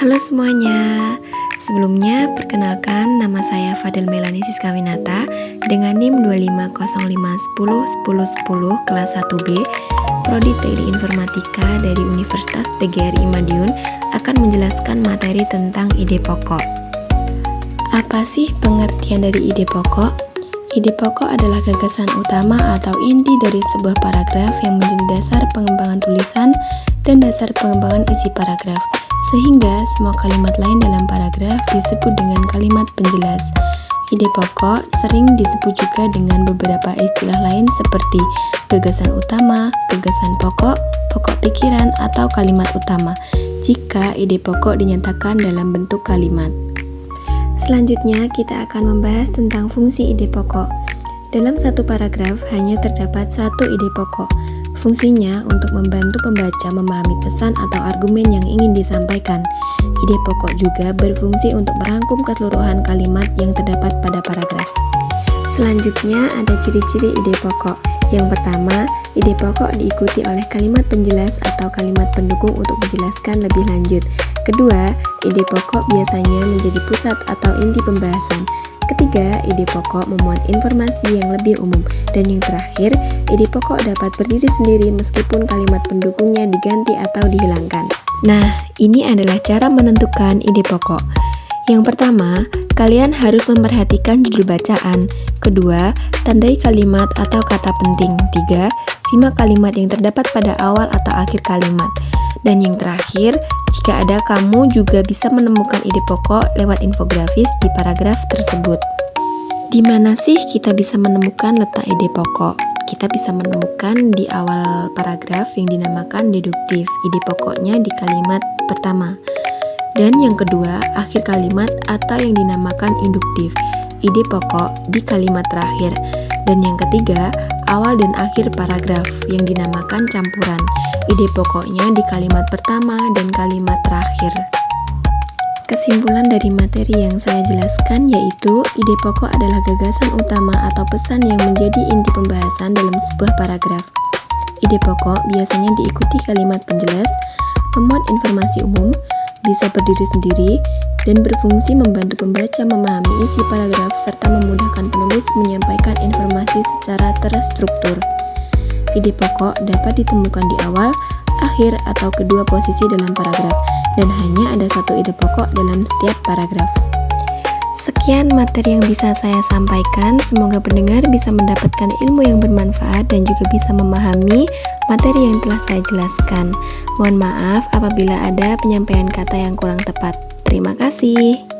Halo semuanya, sebelumnya perkenalkan nama saya Fadel Melani Siska Winata dengan NIM 2505101010 kelas 1B, Prodi Teknik Informatika dari Universitas PGRI Madiun akan menjelaskan materi tentang ide pokok. Apa sih pengertian dari ide pokok? Ide pokok adalah gagasan utama atau inti dari sebuah paragraf yang menjadi dasar pengembangan tulisan dan dasar pengembangan isi paragraf, sehingga semua kalimat lain dalam paragraf disebut dengan kalimat penjelas. Ide pokok sering disebut juga dengan beberapa istilah lain seperti gagasan utama, gagasan pokok, pokok pikiran, atau kalimat utama, jika ide pokok dinyatakan dalam bentuk kalimat. Selanjutnya, kita akan membahas tentang fungsi ide pokok. Dalam satu paragraf hanya terdapat satu ide pokok. Fungsinya untuk membantu pembaca memahami pesan atau argumen yang ingin disampaikan. Ide pokok juga berfungsi untuk merangkum keseluruhan kalimat yang terdapat pada paragraf. Selanjutnya, ada ciri-ciri ide pokok. Yang pertama, ide pokok diikuti oleh kalimat penjelas atau kalimat pendukung untuk menjelaskan lebih lanjut. Kedua, ide pokok biasanya menjadi pusat atau inti pembahasan. Ketiga, ide pokok memuat informasi yang lebih umum. Dan yang terakhir, ide pokok dapat berdiri sendiri meskipun kalimat pendukungnya diganti atau dihilangkan. Nah, ini adalah cara menentukan ide pokok. Yang pertama, kalian harus memperhatikan judul bacaan. Kedua, tandai kalimat atau kata penting. Tiga, simak kalimat yang terdapat pada awal atau akhir kalimat. Dan yang terakhir, jika ada, kamu juga bisa menemukan ide pokok lewat infografis di paragraf tersebut. Di mana sih kita bisa menemukan letak ide pokok? Kita bisa menemukan di awal paragraf yang dinamakan deduktif. Ide pokoknya di kalimat pertama. Dan yang kedua, akhir kalimat atau yang dinamakan induktif. Ide pokok di kalimat terakhir. Dan yang ketiga, awal dan akhir paragraf yang dinamakan campuran. Ide pokoknya di kalimat pertama dan kalimat terakhir. Kesimpulan dari materi yang saya jelaskan yaitu ide pokok adalah gagasan utama atau pesan yang menjadi inti pembahasan dalam sebuah paragraf. Ide pokok biasanya diikuti kalimat penjelas, memuat informasi umum, bisa berdiri sendiri, dan berfungsi membantu pembaca memahami isi paragraf serta memudahkan penulis menyampaikan informasi secara terstruktur. Ide pokok dapat ditemukan di awal, akhir, atau kedua posisi dalam paragraf, dan hanya ada satu ide pokok dalam setiap paragraf. Sekian materi yang bisa saya sampaikan, semoga pendengar bisa mendapatkan ilmu yang bermanfaat dan juga bisa memahami materi yang telah saya jelaskan. Mohon maaf apabila ada penyampaian kata yang kurang tepat. Terima kasih.